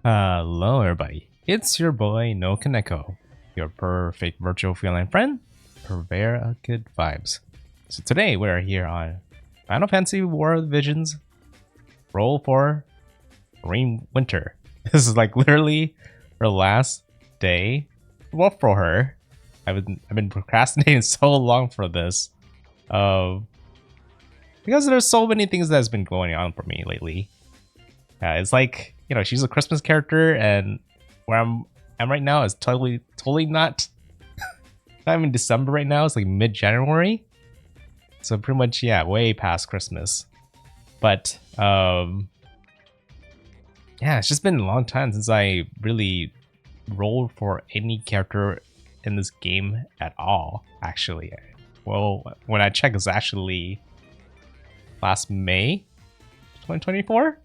Hello everybody, it's your boy NoukonNeko, your perfect virtual feline friend, purveyor of good vibes. So today we're here on Final Fantasy War of the Visions, roll for Perrene Winter. This is like literally her last day. Well, for her, I've been procrastinating so long for this, because there's so many things that's been going on for me lately. It's like, you know, she's a Christmas character, and where I'm right now is totally not not even December right now. It's like mid-January, so pretty much, yeah, way past Christmas. But yeah, it's just been a long time since I really rolled for any character in this game at all, actually. Well, when I check, it's actually last May 2024.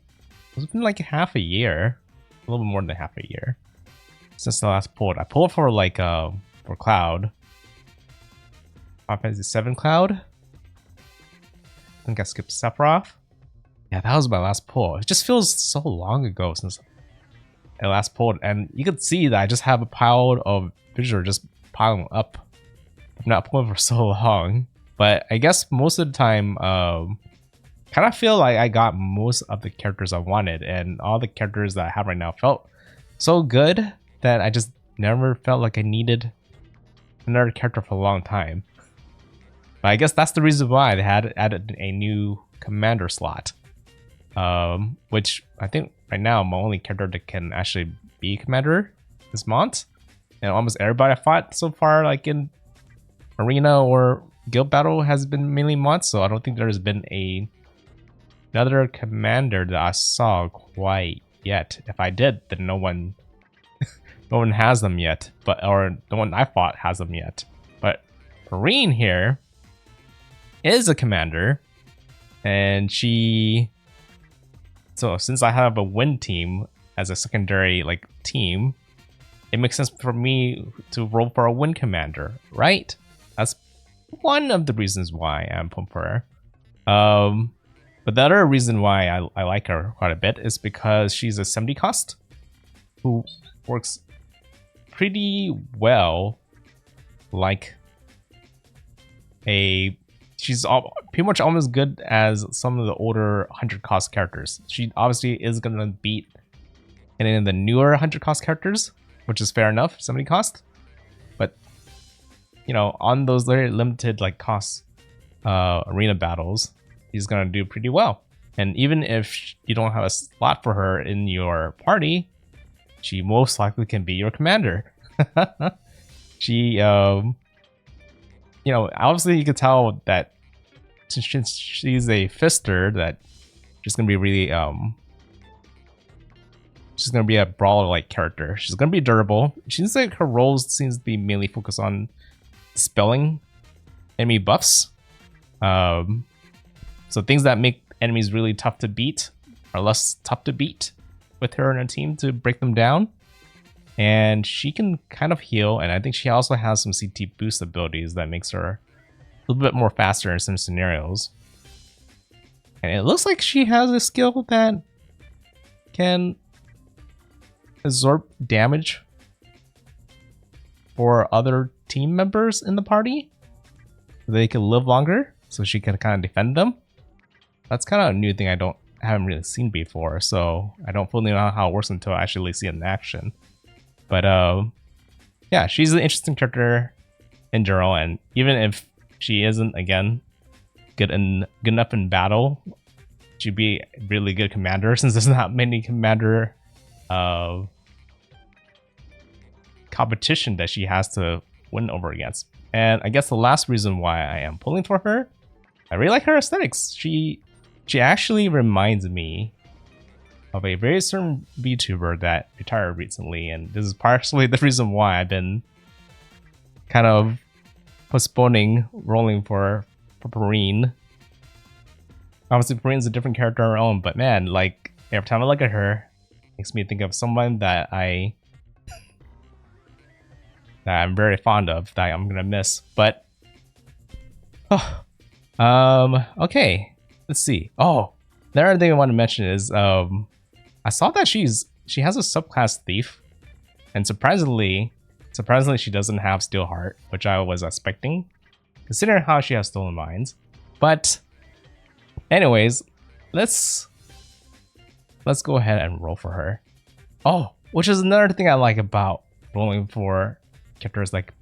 It's been like half a year, a little bit more than half a year since the last pulled. I pulled for like for Cloud, Final Fantasy VII Cloud. I think I skipped Sephiroth. Yeah, that was my last pull. It just feels so long ago since I last pulled, and you can see that I just have a pile of visual just piling up. I'm not pulling for so long, but I guess most of the time, kind of feel like I got most of the characters I wanted, and all the characters that I have right now felt so good that I just never felt like I needed another character for a long time. But I guess that's the reason why they had added a new commander slot, which I think right now my only character that can actually be commander is Mont, and almost everybody I fought so far, like in arena or guild battle, has been mainly Mont, so I don't think there's been another commander that I saw quite yet. If I did, then no one has them yet, or the one I fought has them yet. But Perrene here is a commander, and so since I have a win team as a secondary like team, it makes sense for me to roll for a win commander, right? That's one of the reasons why I'm pumped for her. But the other reason why I like her quite a bit is because she's a 70 cost who works pretty well like she's pretty much almost good as some of the older 100 cost characters. She obviously is going to beat any of the newer 100 cost characters, which is fair enough, 70 cost. But, you know, on those very limited like cost arena battles, he's gonna do pretty well. And even if you don't have a slot for her in your party, she most likely can be your commander. She, you know, obviously you could tell that since she's a fister, that she's gonna be really, she's gonna be a brawler-like character. She's gonna be durable. She seems like her roles seems to be mainly focused on dispelling enemy buffs. So things that make enemies really tough to beat are less tough to beat with her in a team to break them down. And she can kind of heal, and I think she also has some CT boost abilities that makes her a little bit more faster in some scenarios. And it looks like she has a skill that can absorb damage for other team members in the party. They can live longer, so she can kind of defend them. That's kind of a new thing I haven't really seen before, so I don't fully know how it works until I actually see it in action. But yeah, she's an interesting character in general, and even if she isn't, again, good enough in battle, she'd be a really good commander, since there's not many commander competition that she has to win over against. And I guess the last reason why I am pulling for her, I really like her aesthetics. She actually reminds me of a very certain Vtuber that retired recently, and this is partially the reason why I've been kind of postponing rolling for Perrene. Obviously, Perrene's a different character on her own, but man, like every time I look at her, it makes me think of someone that I'm very fond of, that I'm gonna miss. But okay, let's see. Oh, the other thing I want to mention is I saw that she's she has a subclass thief, and surprisingly she doesn't have steel heart, which I was expecting, considering how she has stolen mines. But anyways, let's go ahead and roll for her. Oh, which is another thing I like about rolling for characters like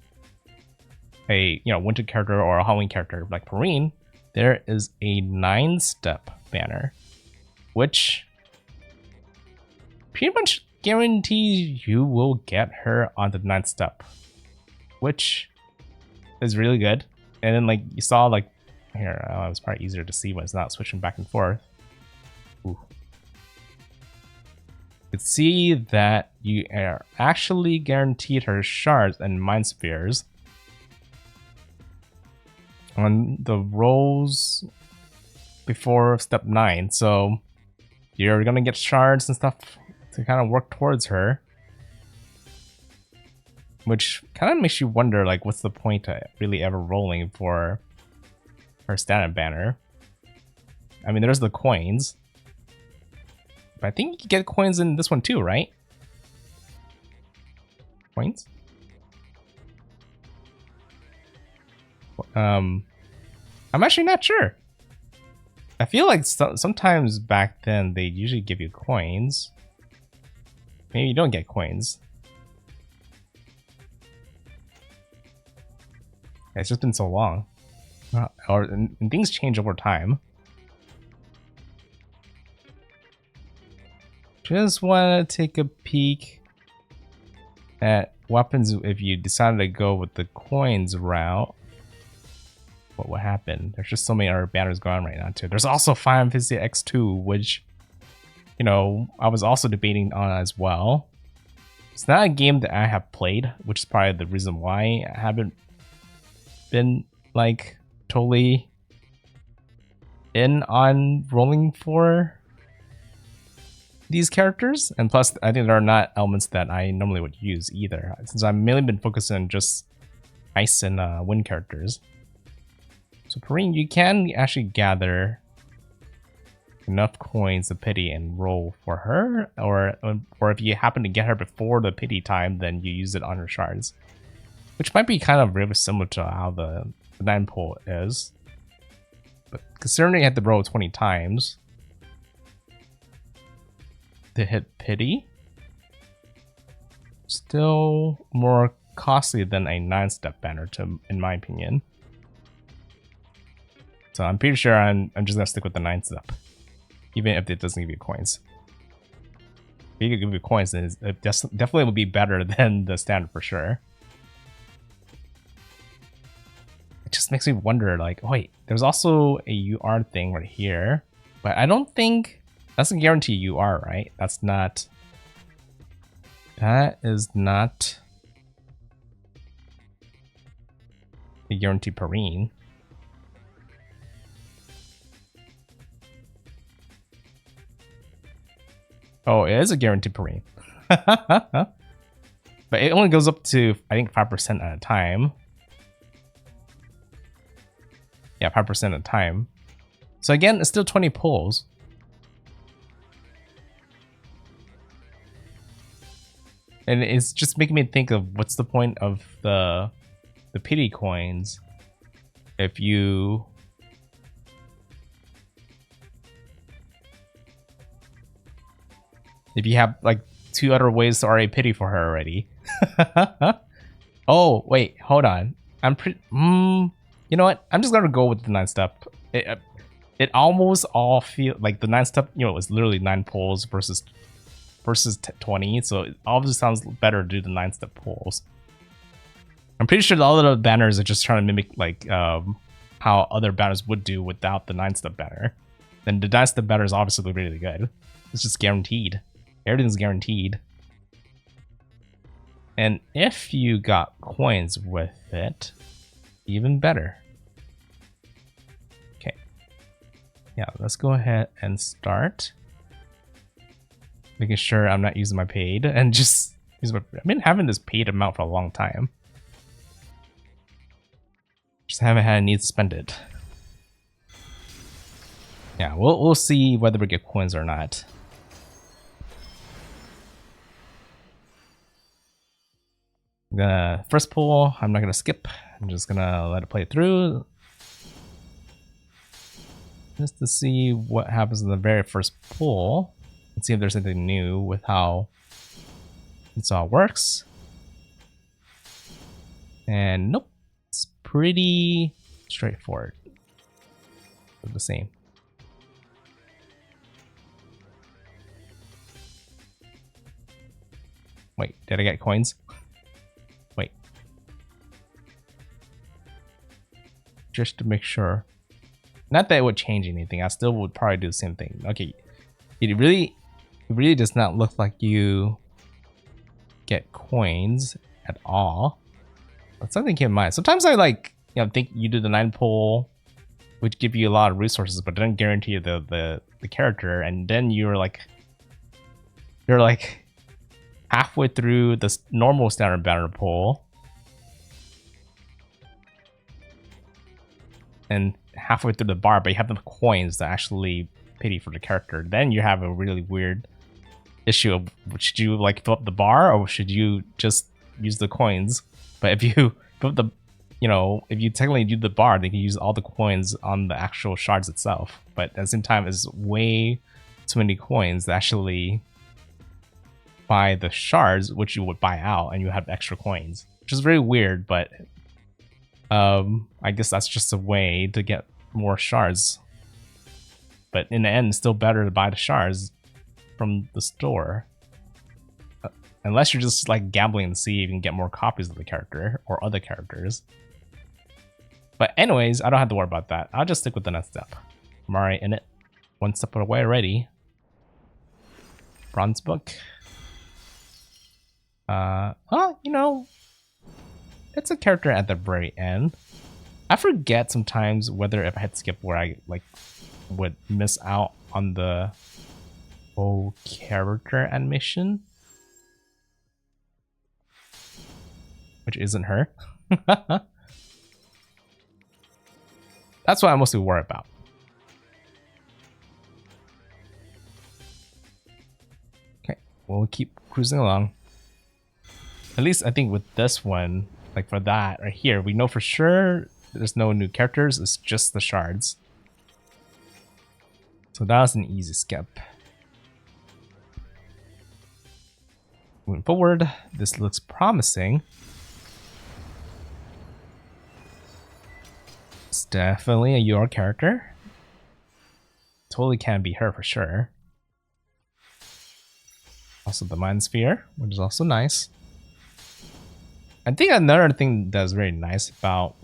a winter character or a Halloween character like Perrene. There is a 9-step banner, which pretty much guarantees you will get her on the 9th step, which is really good. And then like you saw like here, it was probably easier to see when it's not switching back and forth. Ooh. You can see that you are actually guaranteed her shards and mind spheres on the rolls before step 9, so you're gonna get shards and stuff to kind of work towards her, which kind of makes you wonder like what's the point of really ever rolling for her standard banner. I mean, there's the coins, but I think you can get coins in this one too, right? Coins? I'm actually not sure. I feel like sometimes back then they usually give you coins. Maybe you don't get coins. It's just been so long. And things change over time. Just want to take a peek at weapons if you decided to go with the coins route. What would happen? There's just so many other banners going on right now too. There's also Final Fantasy X2, which, you know, I was also debating on as well. It's not a game that I have played, which is probably the reason why I haven't been like totally in on rolling for these characters. And plus, I think there are not elements that I normally would use either, since I've mainly been focusing on just ice and wind characters. So Perrene, you can actually gather enough coins to pity and roll for her, or if you happen to get her before the pity time, then you use it on her shards, which might be kind of really similar to how the 9 pull is. But considering you had to roll 20 times to hit pity, still more costly than a 9-step banner, in my opinion. So I'm pretty sure I'm just gonna stick with the 9th step, even if it doesn't give you coins. If you could give you coins, then it definitely will be better than the standard for sure. It just makes me wonder, like, oh wait, there's also a UR thing right here, but I don't think that's a guarantee UR, right? That is not a guarantee Perrene. Oh, it is a guaranteed Perrene. But it only goes up to, I think, 5% at a time. Yeah, 5% at a time. So again, it's still 20 pulls. And it's just making me think of what's the point of the pity coins if you have like 2 other ways to already pity for her already. Oh wait, hold on. I'm pretty. You know what? I'm just gonna go with the 9-step. It almost all feel like the 9-step. You know, it was literally 9 pulls versus 20. So it obviously sounds better to do the 9-step pulls. I'm pretty sure all of the banners are just trying to mimic like how other banners would do without the 9-step banner. And the 9-step banner is obviously really good. It's just guaranteed. Everything's guaranteed. And if you got coins with it, even better. Okay. Yeah, let's go ahead and start. Making sure I'm not using my paid and just use my. I've been having this paid amount for a long time. Just haven't had a need to spend it. Yeah, we'll see whether we get coins or not. The first pull, I'm not gonna skip. I'm just gonna let it play through. Just to see what happens in the very first pull. And see if there's anything new with how this all works. And nope. It's pretty straightforward. They're the same. Wait, did I get coins? Wait. Just to make sure. Not that it would change anything. I still would probably do the same thing. Okay. It really does not look like you get coins at all. But something to keep in mind. Sometimes I think you do the 9 pull, which give you a lot of resources, but doesn't guarantee you the character, and then you're like halfway through the normal standard banner pull, and halfway through the bar, but you have the coins that actually pity for the character. Then you have a really weird issue of should you fill up the bar or should you just use the coins? But if you fill up the, if you technically do the bar, they can use all the coins on the actual shards itself. But at the same time, it's way too many coins to actually buy the shards, which you would buy out, and you have extra coins, which is very weird. But I guess that's just a way to get more shards. But in the end, it's still better to buy the shards from the store. Unless you're just gambling to see if you can get more copies of the character or other characters. But anyways, I don't have to worry about that. I'll just stick with the next step. I'm already in it. One step away already. Bronze book. It's a character at the very end. I forget sometimes whether if I hit skip where I would miss out on the whole character animation, which isn't her. That's what I mostly worry about. Okay, we'll keep cruising along. At least I think with this one, for that right here, we know for sure there's no new characters, it's just the shards. So that was an easy skip. Moving forward, this looks promising. It's definitely a your character. Totally can be her for sure. Also the Mind Sphere, which is also nice. I think another thing that's very nice about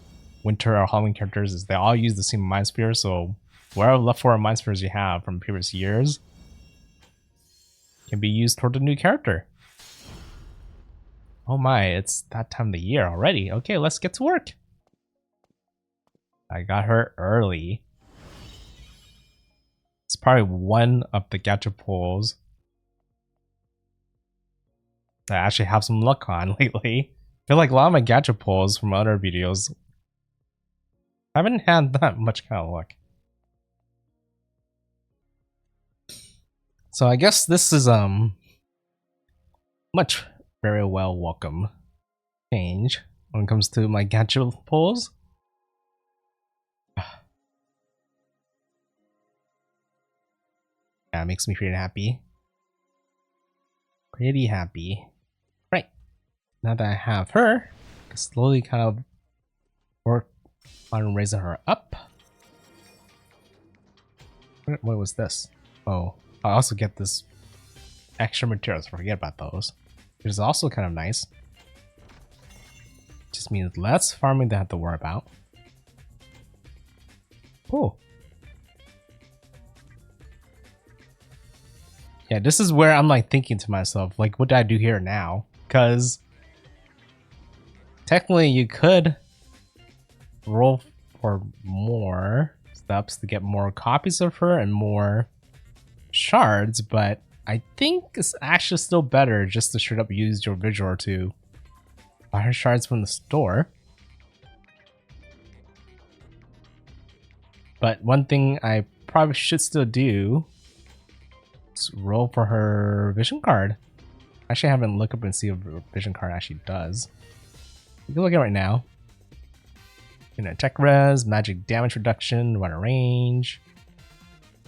Winter or Halloween characters is they all use the same Mind Sphere, so whatever leftover Mind Spheres you have from previous years can be used toward a new character. Oh my, it's that time of the year already. Okay, let's get to work. I got her early. It's probably one of the gacha pulls that I actually have some luck on lately. I feel like a lot of my gacha pulls from other videos haven't had that much kind of luck. So I guess this is much very well welcome change when it comes to my gacha pulls. Yeah, it makes me pretty happy. Pretty happy. Right. Now that I have her, I can slowly kind of work on raising her up. What was this? Oh, I also get this extra materials. Forget about those. Which is also kind of nice. Just means less farming to have to worry about. Cool. Yeah, this is where I'm thinking to myself, what do I do here now? Because technically you could roll for more steps to get more copies of her and more shards, but I think it's actually still better just to straight up use your visual to buy her shards from the store. But one thing I probably should still do is roll for her vision card. Actually, I haven't looked up and see what her vision card actually does. You can look at it right now. You know, attack res, magic damage reduction, runner range.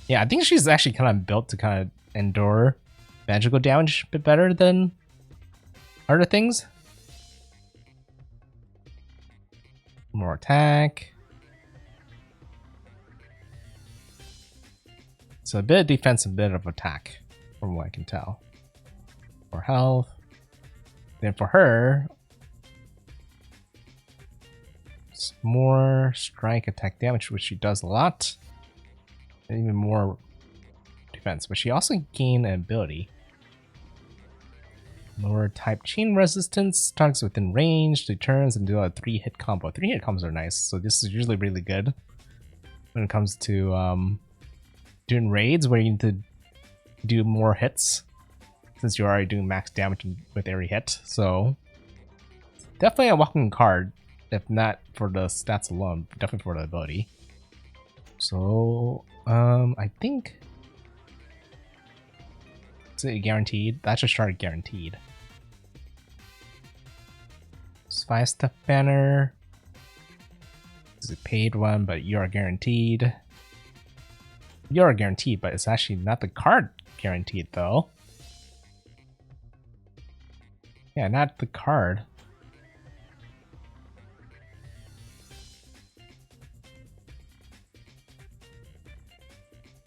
Yeah, I think she's actually kind of built to kind of endure magical damage a bit better than other things. More attack. So a bit of defense, a bit of attack, from what I can tell. For health. Then for her, it's more strike attack damage, which she does a lot. And even more defense, but she also gained an ability. Lower type chain resistance, targets within range, returns, and do a 3-hit combo. 3-hit combos are nice, so this is usually really good when it comes to doing raids where you need to do more hits, since you're already doing max damage with every hit. So definitely a welcome card, if not for the stats alone, definitely for the ability. So I think is it guaranteed? That should start guaranteed. 5-step banner. This is a paid one, but you are guaranteed. You are guaranteed, but it's actually not the card guaranteed though. Yeah, not the card.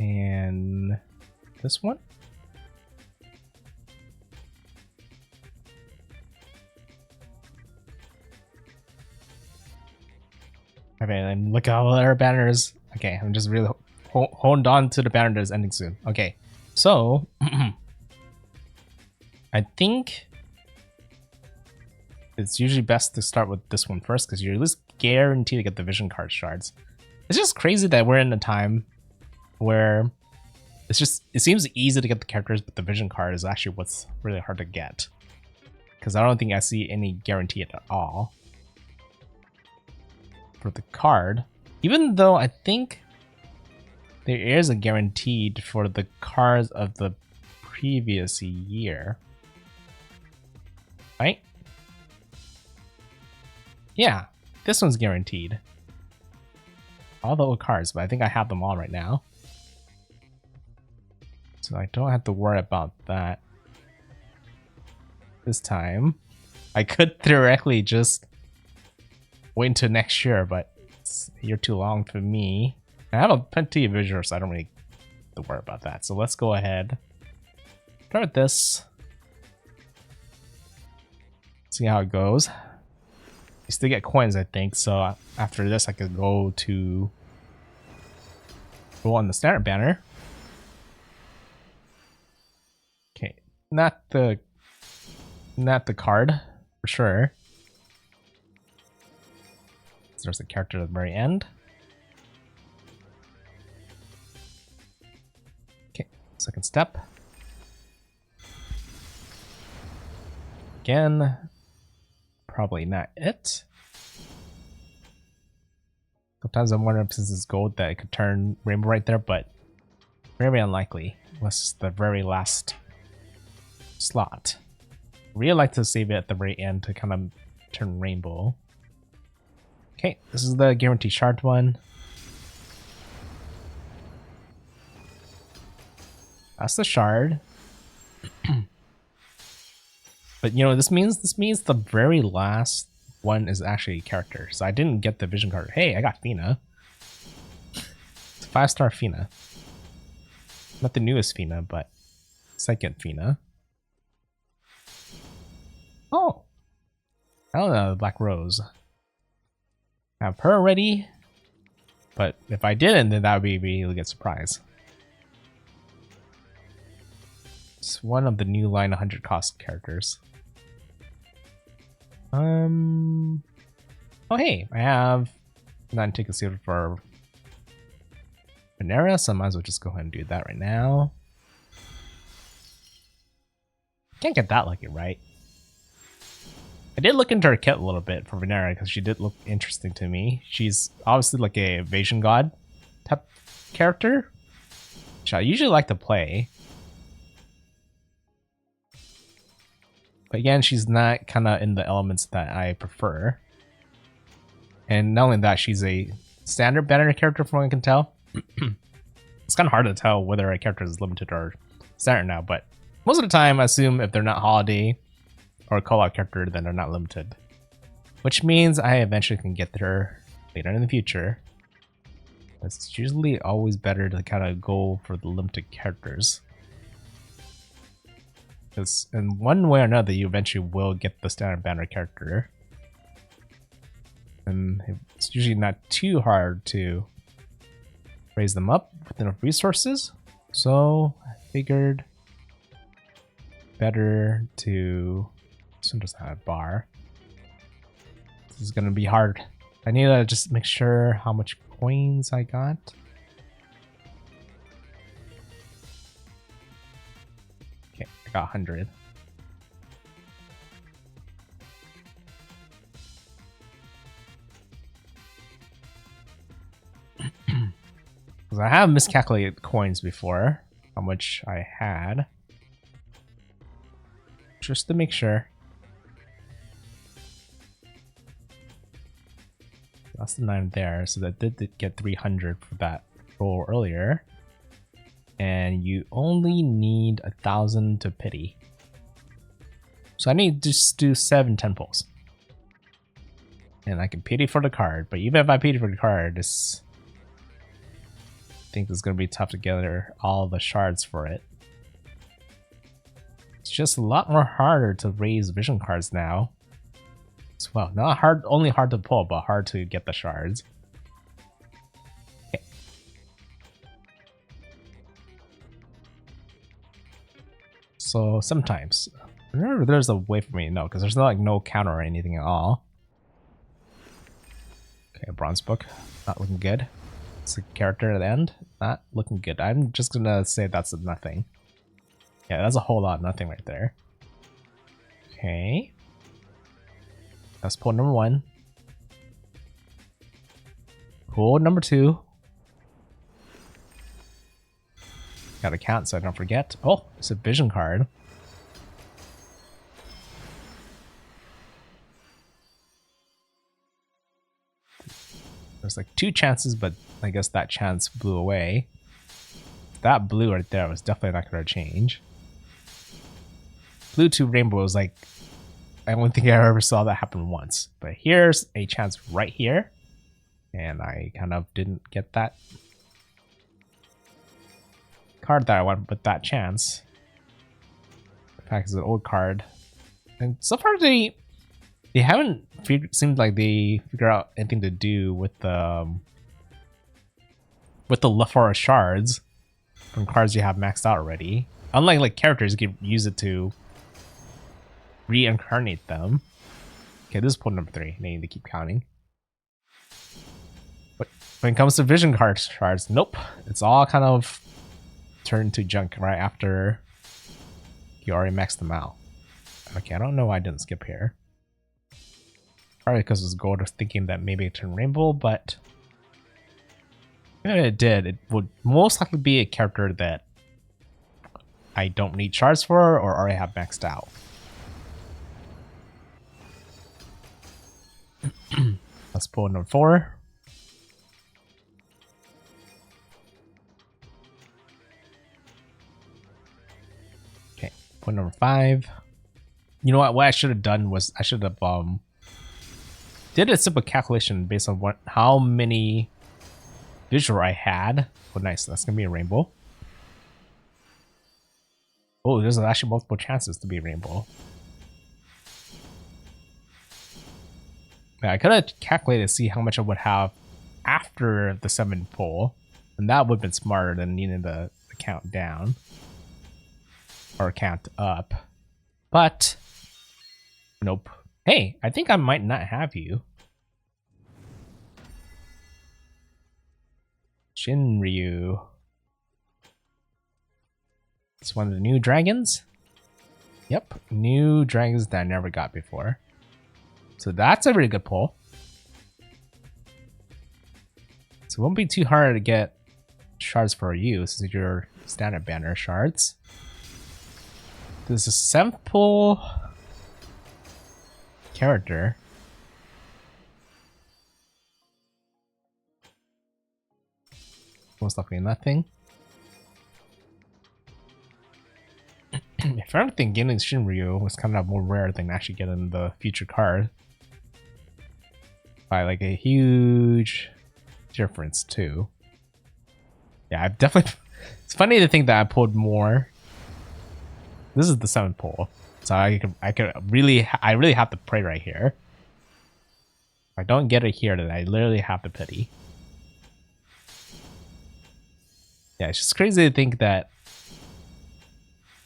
And this one? Okay, look at all our banners. Okay, I'm just really hold on to the banner that is ending soon. Okay, so I think it's usually best to start with this one first because you're at least guaranteed to get the vision card shards. It's just crazy that we're in a time where it seems easy to get the characters, but the vision card is actually what's really hard to get. Because I don't think I see any guarantee at all for the card. Even though I think there is a guaranteed for the cards of the previous year. Right? Yeah, this one's guaranteed. All the old cards, but I think I have them all right now. So I don't have to worry about that this time. I could theoretically just wait until next year, but it's a year too long for me. I have a plenty of visuals, so I don't really have to worry about that. So let's go ahead. Start with this. See how it goes. You still get coins, I think, so after this I could go on the standard banner. Okay, not the card for sure. So there's a character at the very end. Okay, second step. Again, probably not it. Sometimes I'm wondering if since it's gold that it could turn rainbow right there, but very unlikely. Unless the very last slot. Really like to save it at the very end to kind of turn rainbow. Okay, this is the guarantee shard one. That's the shard. But you know, this means the very last one is actually a character. So I didn't get the vision card. Hey, I got Fina. It's a 5-star Fina. Not the newest Fina, but second Fina. Oh, I don't know, Black Rose. I have her already, but if I didn't, then that would be a really good surprise. It's one of the new line 100 cost characters. Oh hey, I have 9 tickets here for Perrene, so I might as well just go ahead and do that right now. Can't get that lucky, right? I did look into her kit a little bit for Perrene because she did look interesting to me. She's obviously like a evasion god type character, which I usually like to play. But again, she's not kind of in the elements that I prefer. And not only that, she's a standard banner character from what I can tell. It's kind of hard to tell whether a character is limited or standard now, but most of the time I assume if they're not holiday or a call-out character, then they're not limited. Which means I eventually can get there later in the future. It's usually always better to kind of go for the limited characters. Because in one way or another, you eventually will get the standard banner character. And it's usually not too hard to raise them up with enough resources. So I figured better to... This one doesn't have a bar. This is gonna be hard. I need to just make sure how much coins I got. Okay, I got 100. Because I have miscalculated coins before, how much I had. Just to make sure. That's the 9 there, so that did get 300 for that roll earlier. And you only need 1,000 to pity. So I need to just do 7 10 pulls. And I can pity for the card, but even if I pity for the card, I think it's going to be tough to gather all the shards for it. It's just a lot more harder to raise vision cards now. As well, not hard, only hard to pull, but hard to get the shards. Okay. So sometimes, remember there's a way for me to know, because there's not like no counter or anything at all. Okay, a bronze book, not looking good. It's a character at the end, not looking good. I'm just gonna say that's a nothing. Yeah, that's a whole lot of nothing right there. Okay. That's pull number 1. Pull number 2. Gotta count so I don't forget. Oh, it's a vision card. There's like 2 chances, but I guess that chance blew away. That blue right there was definitely not gonna change. Blue to rainbow was like, I don't think I ever saw that happen once. But here's a chance right here. And I kind of didn't get that card that I wanted with that chance. In fact, it's an old card. And so far they haven't seemed like they figure out anything to do with the Lefora shards from cards you have maxed out already. Unlike like characters, you can use it to reincarnate them. Okay, this is pull number 3. I need to keep counting. But when it comes to vision card shards, nope. It's all kind of turned to junk right after you already maxed them out. Okay, I don't know why I didn't skip here. Probably because it was gold. I was thinking that maybe it turned rainbow, but if it did, it would most likely be a character that I don't need shards for or already have maxed out. Let's pull number 4. Okay, pull number 5. You know what I should have done was I should have did a simple calculation based on how many visual I had. Oh nice, that's gonna be a rainbow. Oh, there's actually multiple chances to be a rainbow. Yeah, I could have calculated to see how much I would have after the 7 pull, and that would have been smarter than needing the count down or count up. But nope. Hey, I think I might not have you. Shinryu. It's one of the new dragons. Yep, new dragons that I never got before. So that's a really good pull. So it won't be too hard to get shards for you since you're standard banner shards. This is 7th pull. character. Most likely nothing. If anything, getting Shinryu was kind of more rare than actually getting the future card. By like a huge difference too. Yeah, I've definitely. It's funny to think that I pulled more. This is the 7th pull, so I really have to pray right here. If I don't get it here, then I literally have to pity. Yeah, it's just crazy to think that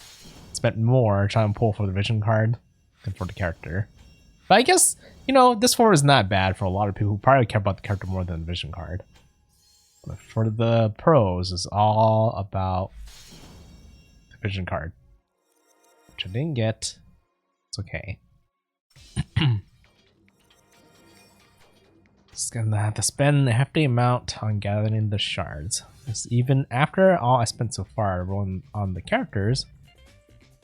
I spent more trying to pull for the vision card than for the character. But I guess, you know, this form is not bad for a lot of people who probably care about the character more than the vision card. But for the pros, it's all about the vision card. Which I didn't get. It's okay. Just gonna have to spend a hefty amount on gathering the shards. Because even after all I spent so far rolling on the characters,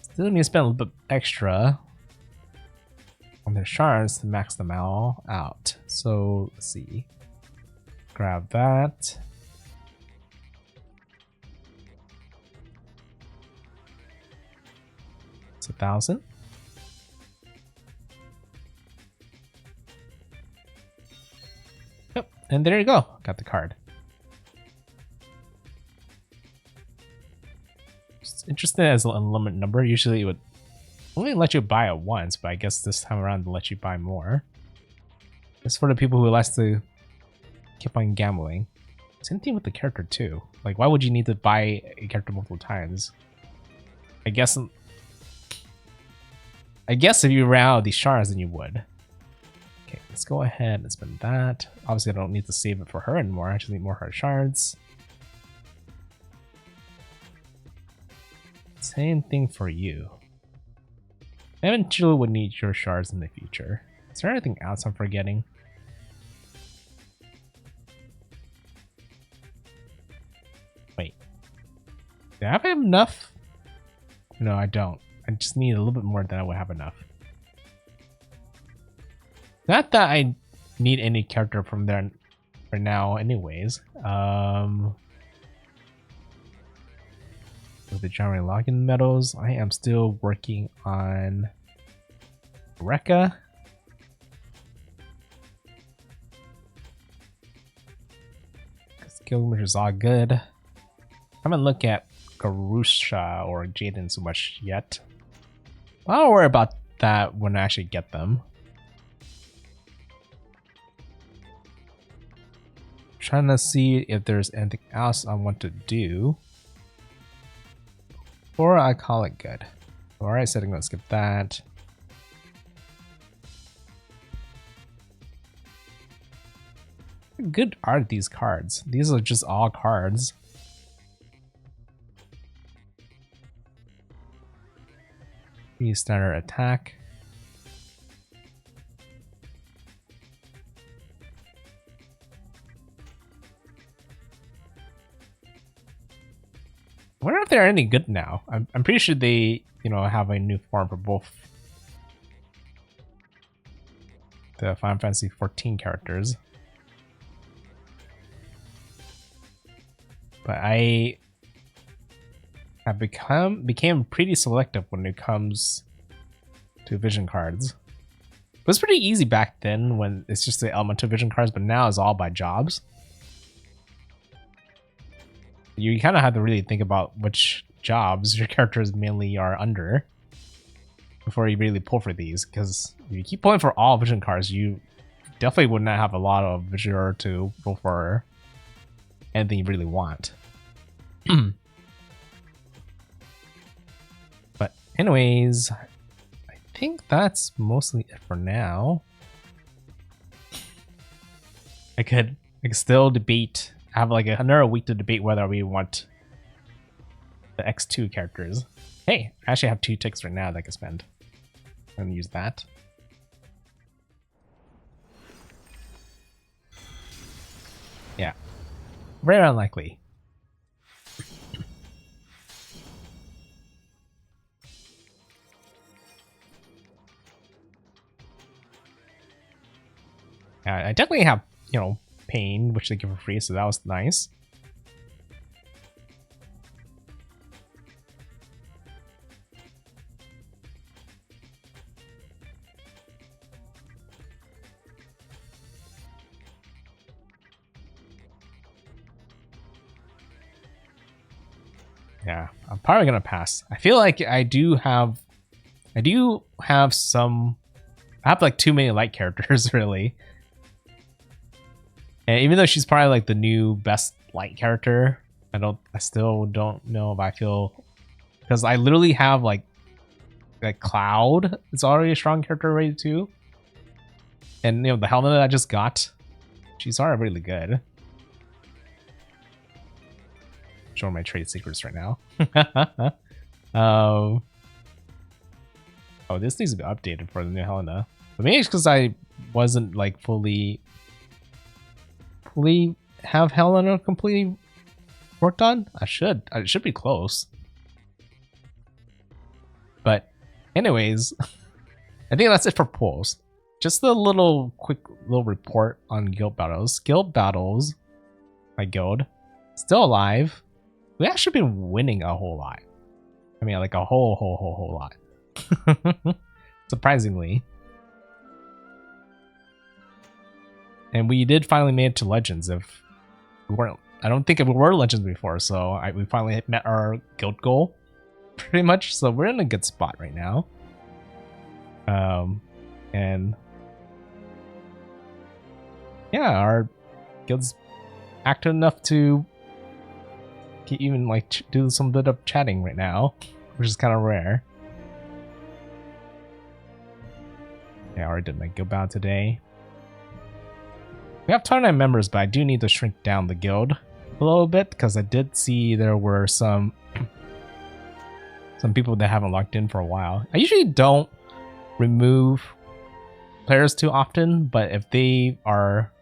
still need to spend a little bit extra on their shards to max them all out. So let's see. Grab that. It's 1,000. Yep, and there you go. Got the card. It's interesting as an unlimited number. Usually it would only let you buy it once, but I guess this time around it'll let you buy more. It's for the people who likes to keep on gambling. Same thing with the character too. Like, why would you need to buy a character multiple times? I guess if you ran out of these shards, then you would. Okay, let's go ahead and spend that. Obviously, I don't need to save it for her anymore. I just need more her shards. Same thing for you. I eventually would need your shards in the future. Is there anything else I'm forgetting? Wait. Do I have enough? No, I don't. I just need a little bit more than I would have enough. Not that I need any character from there for now anyways. With the general login medals, I am still working on Rekka. Skill which is all good. I haven't looked at Garusha or Jaden so much yet. I'll worry about that when I actually get them. Trying to see if there's anything else I want to do. Or I call it good. Alright, so I'm gonna skip that. How good are these cards? These are just all cards. Standard attack. I wonder if they're any good now. I'm pretty sure they, you know, have a new form for both the Final Fantasy 14 characters. But I have became pretty selective when it comes to vision cards. It was pretty easy back then when it's just the elemental vision cards, but now it's all by jobs. You kind of have to really think about which jobs your characters mainly are under before you really pull for these, because if you keep pulling for all vision cards, you definitely would not have a lot of vision to pull for anything you really want. But anyways, I think that's mostly it for now. I could still debate, have like another week to debate whether we want the X2 characters. Hey, I actually have 2 ticks right now that I can spend. I'm gonna use that. Yeah, very unlikely. I definitely have, you know, Pain, which they give for free, so that was nice. Yeah, I'm probably gonna pass. I feel like I do have some. I have like too many light characters, really. And even though she's probably like the new best light character, I still don't know if I feel, because I literally have like Cloud. It's already a strong character already too. And you know, the helmet that I just got, she's already really good. Showing my trade secrets right now. Oh, this needs to be updated for the new Helena. But maybe it's because I wasn't like fully have Helena completely worked on. It should be close. But anyways, I think that's it for polls. Just a quick little report on guild battles. Guild battles, my guild, still alive. We actually been winning a whole lot. I mean, like a whole lot. Surprisingly. And we did finally make it to Legends. If we weren't, I don't think we were Legends before, so we finally met our guild goal, pretty much. So we're in a good spot right now. And yeah, our guild's active enough to even like do some bit of chatting right now, which is kind of rare. Yeah, I already did my guild battle today. We have 29 members, but I do need to shrink down the guild a little bit because I did see there were some people that haven't logged in for a while. I usually don't remove players too often, but if they are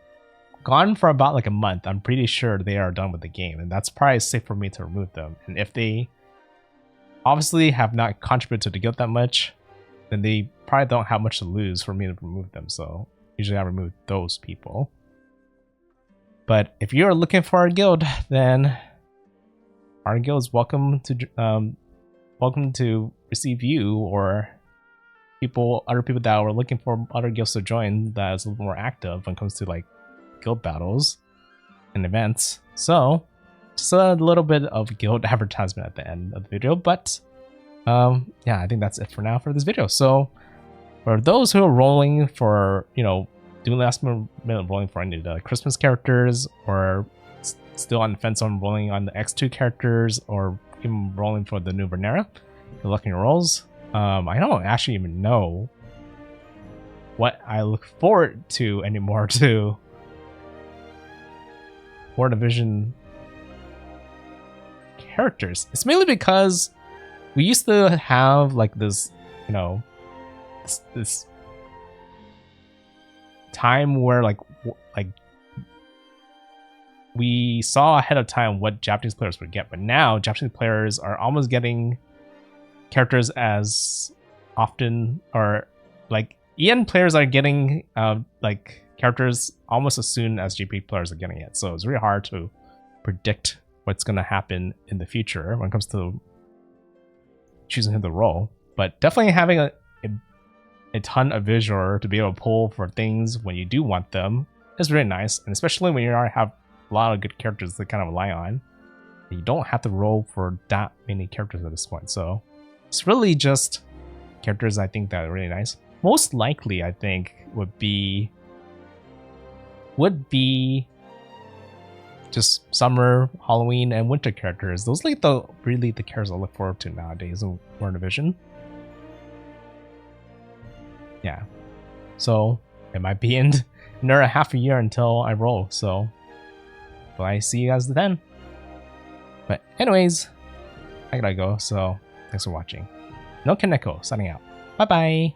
gone for about like a month, I'm pretty sure they are done with the game, and that's probably safe for me to remove them. And if they obviously have not contributed to the guild that much, then they probably don't have much to lose for me to remove them. So usually I remove those people. But if you're looking for a guild, then our guild is welcome to receive you or other people that were looking for other guilds to join that is a little more active when it comes to like guild battles and events. So just a little bit of guild advertisement at the end of the video. But yeah, I think that's it for now for this video. So for those who are rolling for, you know, doing last minute rolling for any of the Christmas characters, or still on the fence on rolling on the X2 characters, or even rolling for the new Vernera, good luck in your rolls. I don't actually even know what I look forward to anymore to 4 division characters. It's mainly because we used to have like this, you know, this time where like we saw ahead of time what Japanese players would get, but now Japanese players are almost getting characters as often, or like EN players are getting like characters almost as soon as GP players are getting it. So it's really hard to predict what's going to happen in the future when it comes to choosing who to roll. But definitely having a ton of visual to be able to pull for things when you do want them is really nice, and especially when you already have a lot of good characters to kind of rely on. You don't have to roll for that many characters at this point, so it's really just characters I think that are really nice. Most likely, I think would be just summer, Halloween, and winter characters. Those are like the characters I look forward to nowadays in War Division. Yeah, so it might be in another half a year until I roll. So, but I see you guys then. But anyways, I gotta go. So thanks for watching. NoukonNeko signing out. Bye bye.